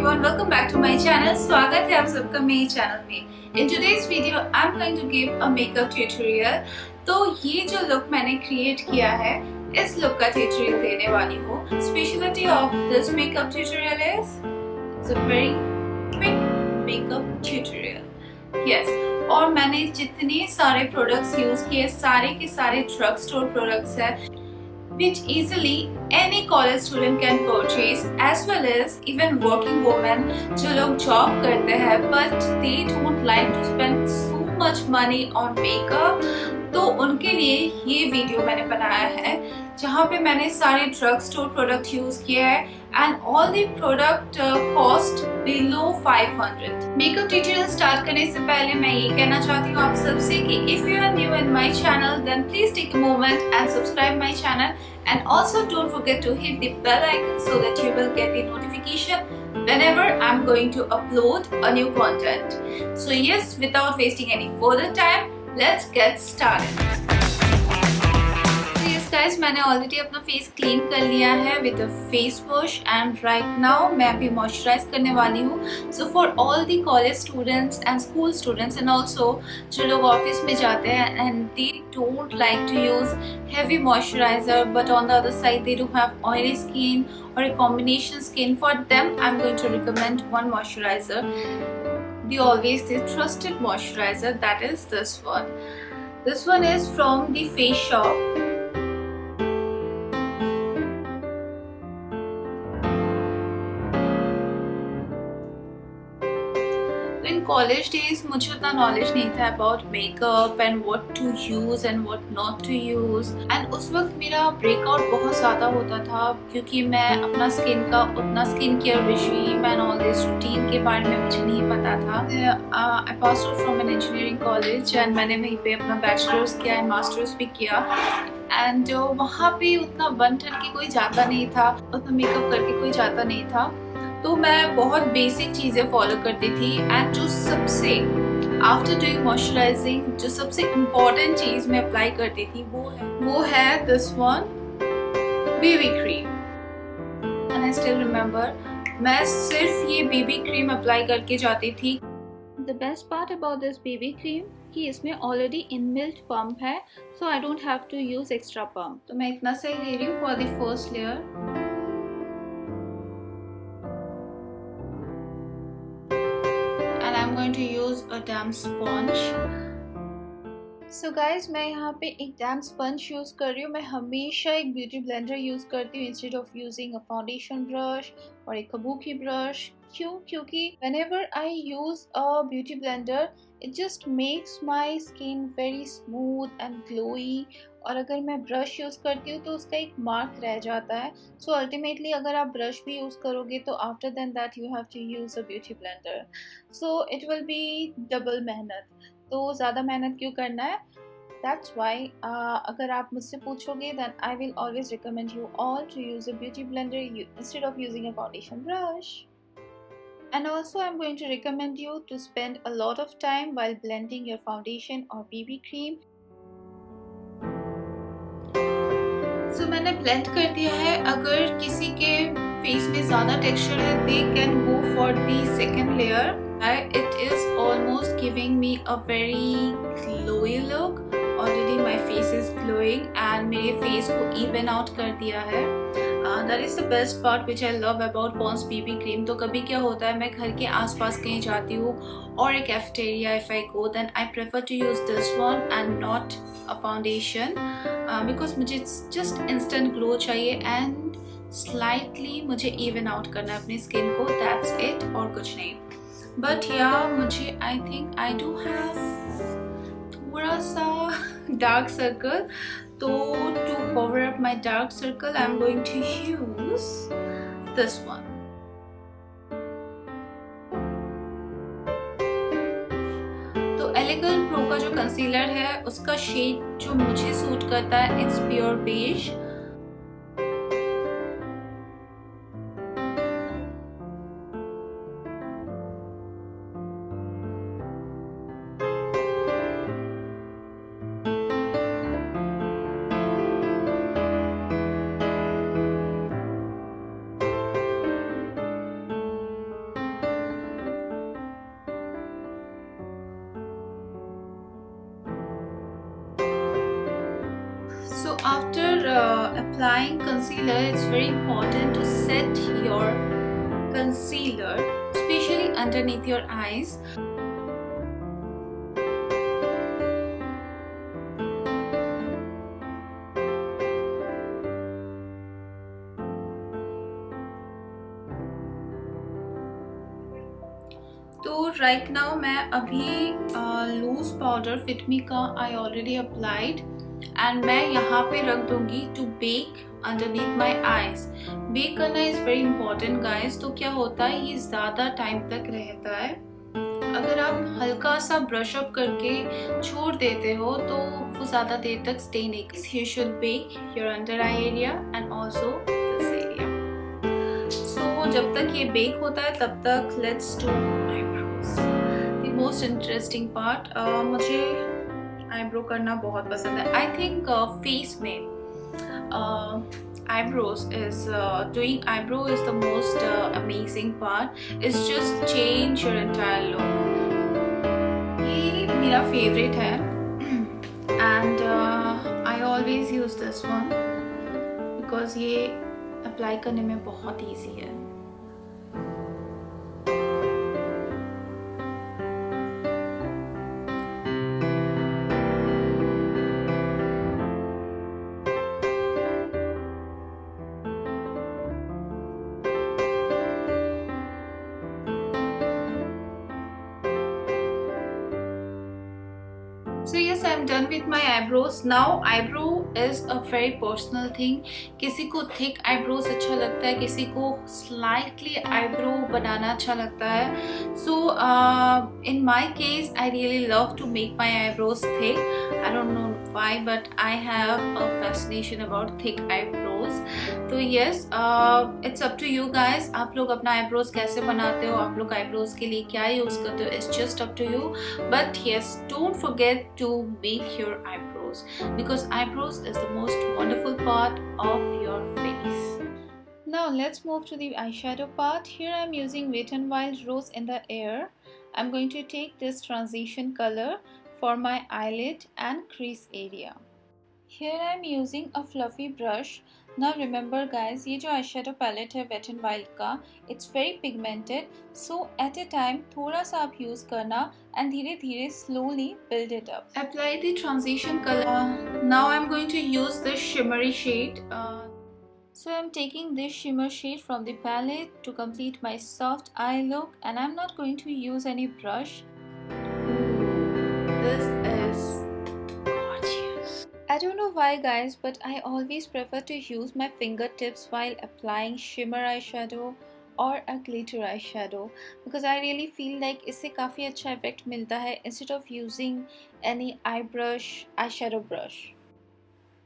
everyone, welcome back to my channel. स्वागत है आप सबका मेरे चैनल में. In today's video, I'm going to give a makeup tutorial. तो ये जो look मैंने create किया है, इस look का tutorial देने वाली हूँ. Specialty of this makeup tutorial is it's a very quick makeup tutorial. Yes. और मैंने जितने सारे products use किए, सारे के सारे drug store products हैं, which easily any college student can purchase, as well as even working women जो लोग job करते हैं but they don't like to spend so much money on makeup. तो उनके लिए ये वीडियो मैंने बनाया है जहाँ पे मैंने सारे ड्रग स्टोर प्रोडक्ट यूज किए हैं and all the product cost below 500. Makeup tutorial start करने से पहले मैं ये कहना चाहती हूँ आप सबसे कि if you are new in my channel then please take a moment and subscribe my channel and also don't forget to hit the bell icon so that you will get the notification whenever I'm going to upload a new content. So yes, without wasting any further time, let's get started. Guys मैंने already अपना face clean कर लिया है with a face wash and right now मैं अभी moisturise करने वाली हूँ. So for all the college students and school students and also जो लोग ऑफिस में जाते हैं and they don't like to use heavy moisturiser but on the other side they do have oily skin और a combination skin, for them I'm going to recommend one moisturizer, the always the trusted moisturizer, that is this one. This one is from the Face Shop. In college days मुझे उतना knowledge नहीं था about makeup and what to use and what not to use and उस वक्त मेरा breakout बहुत ज़्यादा होता था क्योंकि मैं अपना स्किन का उतना skin care regime and all this routine के बारे में मुझे नहीं पता था. I pass out from an engineering college and मैंने वहीं पे अपना बैचलर्स किया एंड मास्टर्स भी किया एंड वहाँ पे उतना बन ठन के कोई जाता नहीं था, उतना मेकअप करके कोई जाता नहीं था. तो मैं बहुत बेसिक चीज़ें फॉलो करती थी एंड जो सबसे आफ्टर डूइंग मॉइस्चराइजिंग जो सबसे इम्पोर्टेंट चीज़ मैं अप्लाई करती थी वो है this one baby cream. And I still remember मैं सिर्फ ये बेबी क्रीम अप्लाई करके जाती थी. The best part about this baby cream कि इसमें ऑलरेडी इनबिल्ट पम्प है so I don't have to use extra pump. तो मैं इतना सही ले रही हूँ for the first layer. I'm going to use a damp sponge. So guys, मैं यहाँ पे एक damp sponge यूज कर रही हूँ. मैं हमेशा एक ब्यूटी ब्लेंडर यूज करती हूँ instead of using a foundation brush और एक kabuki brush. क्यों? क्योंकि whenever I use a beauty blender, it just makes my skin very smooth and glowy. और अगर मैं ब्रश यूज़ करती हूँ तो उसका एक मार्क रह जाता है. सो अल्टीमेटली अगर आप ब्रश भी यूज़ करोगे तो after then that you have to use a beauty blender. So it will be double मेहनत. तो ज़्यादा मेहनत क्यों करना है? दैट्स वाई अगर आप मुझसे पूछोगे then I will always recommend you all to use a beauty blender instead of using a foundation brush. And also I'm going to recommend you to spend a lot of time while blending your foundation or BB cream. So मैंने blend कर दिया है. अगर किसी के face में ज़्यादा texture है they can go for the second layer. It is almost giving me a very glowy look. Already my face is glowing and मेरे face को even out कर दिया है. That is the best part which I love about Pond's BB cream. तो कभी क्या होता है मैं घर के आसपास कहीं जाती हूँ और एक cafeteria if I go then I prefer to use this one and not a foundation because मुझे just instant glow चाहिए and slightly मुझे even out करना है अपनी skin को. That's it और कुछ नहीं. But yeah मुझे I think I do have थोड़ा सा dark circle. So to cover up my dark circle, I'm going to use this one. तो एलिगेंट प्रो का जो कंसीलर है उसका शेड जो मुझे सूट करता है it's pure beige. applying concealer, it's very important to set your concealer, especially underneath your eyes. तो राइट नाउ मैं अभी लूज पाउडर फिटमी का आई ऑलरेडी अप्लाइड एंड मैं यहाँ पे रख दूंगी to bake underneath my eyes. Bake करना इज वेरी इंपॉर्टेंट गाइस. तो क्या होता है, ये ज़्यादा टाइम तक रहता है. अगर आप हल्का सा ब्रश अप करके छोड़ देते हो तो वो ज़्यादा देर तक स्टे नहीं. You should bake your under eye area and also this area. So जब तक ये बेक होता है तब तक let's do the most interesting part. मुझे आईब्रो करना बहुत पसंद है. आई थिंक फेस में eyebrows is doing eyebrow is the most amazing part. It's just change your entire look. ये मेरा favorite है and I always use this one because ये apply करने में बहुत easy है. So yes, I'm done with my eyebrows. Now eyebrow is a very personal thing. किसी को thick eyebrows अच्छा लगता है, किसी को slightly eyebrow बनाना अच्छा लगता है. So in my case, I really love to make my eyebrows thick. I don't know why, but I have a fascination about thick eyebrows. तो yes, it's up to you guys. आप लोग अपना eyebrows कैसे बनाते हो, आप लोग eyebrows के लिए क्या यूज़ करते हो, it's just up to you. But yes, don't forget to make your eyebrows because eyebrows is the most wonderful part of your face. Now let's move to the eyeshadow part. Here I am using Wet n Wild Rose in the Air. I'm going to take this transition color for my eyelid and crease area. Here I am using a fluffy brush. Now remember guys, ये जो eyeshadow palette है Wet n Wild का, it's very pigmented. So at a time थोड़ा सा आप use करना and धीरे धीरे slowly build it up. Apply the transition color. Now I'm going to use this shimmery shade. So I'm taking this shimmer shade from the palette to complete my soft eye look, and I'm not going to use any brush. This is gorgeous. I don't know why guys, but I always prefer to use my fingertips while applying shimmer eyeshadow or a glitter eyeshadow because I really feel like इससे काफ़ी अच्छा effect मिलता है instead of using any eyeshadow brush.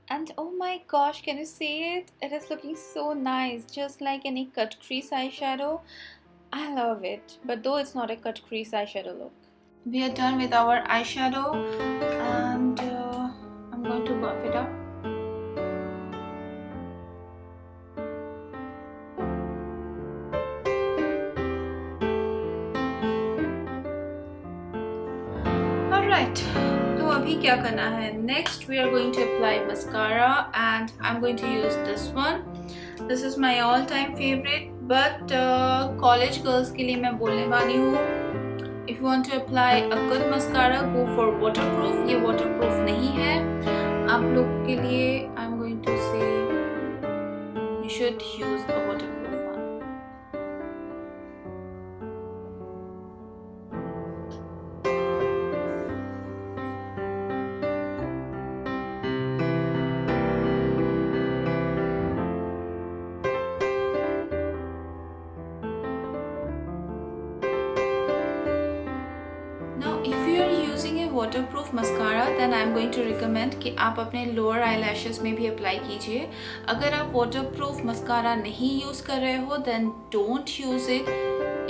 And oh my gosh, can you see it? It is looking so nice, just like any cut crease eyeshadow. I love it, but though it's not a cut crease eyeshadow look. We are done with our eyeshadow and I'm going to buff it up. Alright, तो अभी क्या करना है? Next we are going to apply mascara and I'm going to use this one. This is my all-time favorite, but college girls के लिए मैं बोलने वाली हूँ. If you want to apply a good mascara, go for waterproof. ये waterproof नहीं है. आप लोग के लिए I'm going to say you should use a waterproof one. Waterproof mascara then I am going to recommend कि आप अपने लोअर आईलैशेस में भी अप्लाई कीजिए. अगर आप वाटरप्रूफ मस्कारा नहीं यूज़ कर रहे हो then don't use it.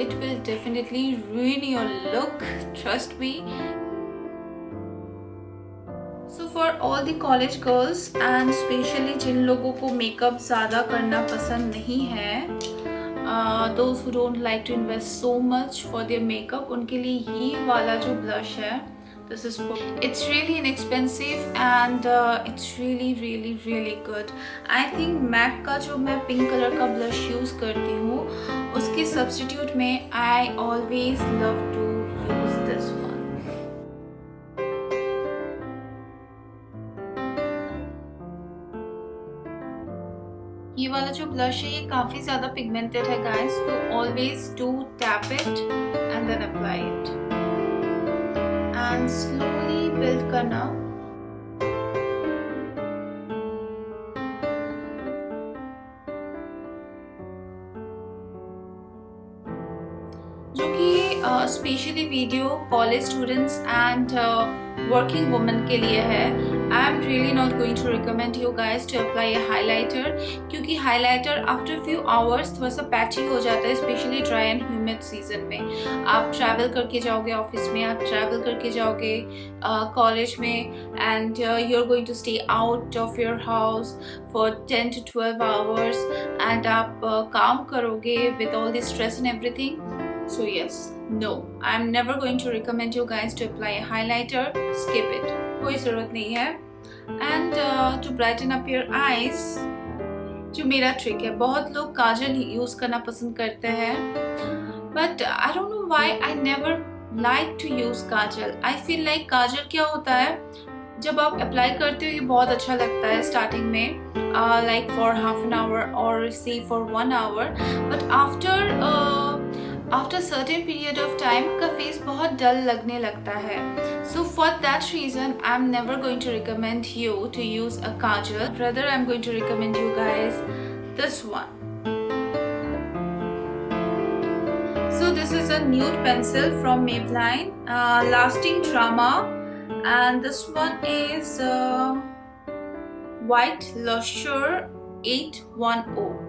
It will definitely ruin your look, trust me. So for all the college girls and especially जिन लोगों को मेकअप ज़्यादा करना पसंद नहीं है, those who don't like to invest so much for their makeup, उनके लिए ये वाला जो ब्लश है This is it's really inexpensive and it's really good. I think MAC का जो मैं पिंक कलर का ब्लश यूज करती हूँ उसके सब्स्टिट्यूट में I always love to use this one. ये वाला जो ब्लश है ये काफी ज्यादा पिगमेंटेड है गाइस, तो always do tap it and then apply it and slowly build करना. जो कि specially video college students and working women के लिए है. I am really not going to recommend you guys to apply a highlighter, क्योंकि highlighter after few hours थोड़ा सा patchy हो जाता है, specially dry and humid season में. आप ट्रैवल करके जाओगे ऑफिस में, आप ट्रैवल करके जाओगे कॉलेज में and you are going to stay out of your house for 10 to 12 hours and आप काम करोगे with all this stress and everything. So yes, no, I'm never going to recommend you guys to apply a highlighter. Skip it. कोई ज़रूरत नहीं है. And to brighten up your eyes, जो मेरा trick है, बहुत लोग काजल यूज़ करना पसंद करते हैं. But I don't know why I never like to use Kajal. I feel like काजल क्या होता है, जब आप अप्लाई करते हो ये बहुत अच्छा लगता है स्टार्टिंग में, like for half an hour or say for 1 hour. But after certain period of time का फेस बहुत डल लगने लगता है. So for that reason I'm never going to recommend you to use a kajal. Rather I'm going to recommend you guys this one. So this is a nude pencil from Maybelline, Lasting Drama, and this one is White Lustre 810.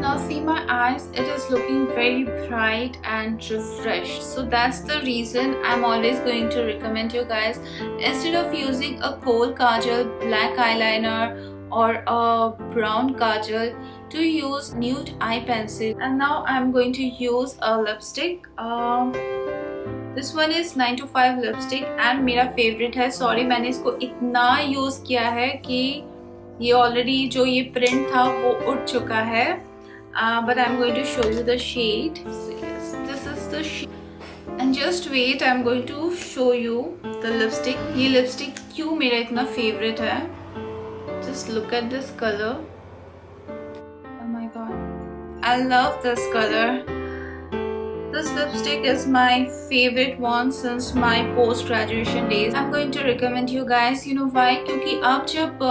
Now see my eyes, it is looking very bright and refreshed. So that's the reason I'm always going to recommend you guys, instead of using a kohl kajal, black eyeliner or a brown kajal, to use nude eye pencil. And now I'm going to use a lipstick. This one is 9to5 lipstick and मेरा favorite है. Sorry मैंने इसको इतना use किया है कि ये already जो ये print था वो उठ चुका है. But I'm going to show you the shade. So yes, this is the shade. And just wait, I'm going to show you the lipstick. ये lipstick क्यों मेरा इतना favorite है? Just look at this color. Oh my god, I love this color. This lipstick is my favorite one since my post-graduation days. I'm going to recommend you guys. You know why? क्योंकि आप जब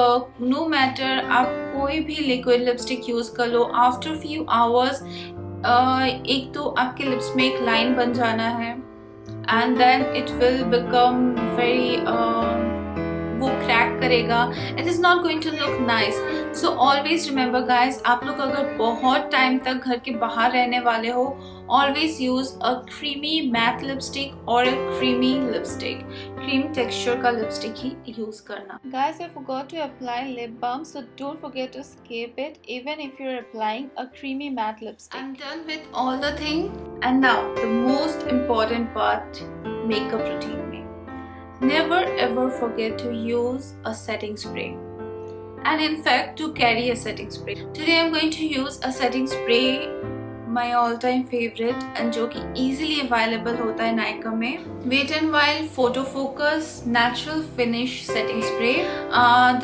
no matter आप कोई भी liquid lipstick use कर लो, after few hours एक तो आपके लिप्स में एक लाइन बन जाना है and then it will become very वो क्रैक करेगा. It is not going to look nice. So always remember guys, आप लोग अगर बहुत टाइम तक घर के बाहर रहने वाले हो, always use a creamy matte lipstick और a creamy lipstick. Cream texture का लिपस्टिक ही यूज करना. Guys, I forgot to apply lip balm, so don't forget to skip it even if you're applying a creamy matte lipstick. I'm done with all the thing, and now the most important part, makeup routine में. Never ever forget to use a setting spray, and in fact to carry a setting spray. Today I'm going to use a setting spray, my all-time favorite, and जो कि easily available होता है Nykaa में. Wet n Wild Photo Focus Natural Finish Setting Spray.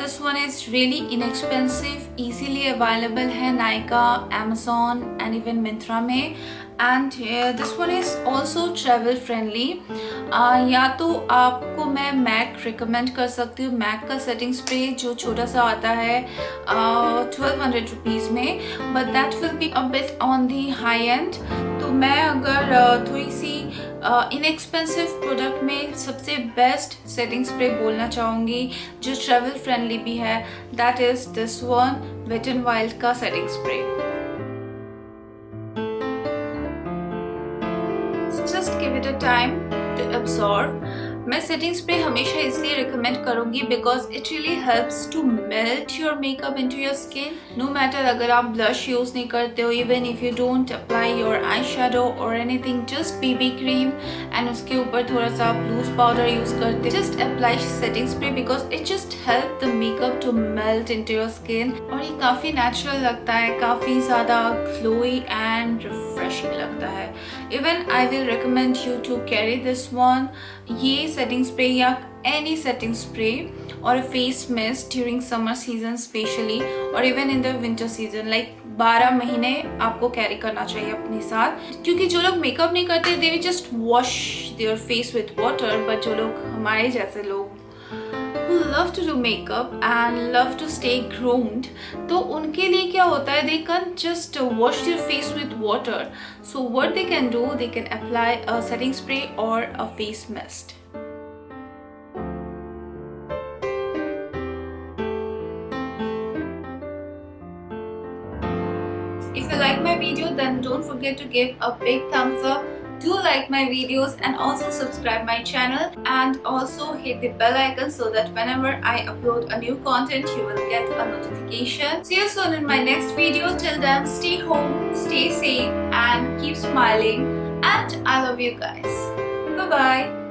This one is really inexpensive, easily available है Nykaa, Amazon and even Myntra में. And this one is also travel friendly. या तो आपको मैं MAC recommend कर सकती हूँ. MAC का setting spray जो छोटा सा आता है 1200 rupees में, but that will be a bit on the high end. तो मैं अगर थोड़ी सी inexpensive product में सबसे best setting spray बोलना चाहूँगी जो travel friendly भी है, that is this one, Wet n Wild का setting spray. Just give it a time to absorb. मैं सेटिंग स्प्रे हमेशा इसलिए रिकमेंड करूंगी because it really helps to melt your makeup into your skin. No matter अगर आप blush use नहीं करते हो, even if you don't apply your eye shadow और anything, just BB cream and उसके ऊपर थोड़ा सा लूज पाउडर यूज करते, just apply setting spray because it just help the makeup to melt into your skin. और ये काफी natural लगता है, काफी ज्यादा ग्लोई एंड रिफ्रेशिंग लगता है। Even I will recommend you to carry this one. ये सेटिंग स्प्रे या एनी सेटिंग स्प्रे और face mist during summer season specially और even in the winter season, like 12 महीने आपको कैरी करना चाहिए अपने साथ। क्योंकि जो लोग मेकअप नहीं करते they will just wash their face with water, but जो लोग हमारे जैसे लोग who love to do makeup and love to stay groomed, तो उनके लिए क्या होता है, they can't just wash their face with water. So what they can do, they can apply a setting spray or a face mist. If you like my video, then don't forget to give a big thumbs up. Do like my videos and also subscribe my channel and also hit the bell icon so that whenever I upload a new content you will get a notification. See you soon in my next video. Till then, stay home, stay safe and keep smiling, and I love you guys. Bye bye.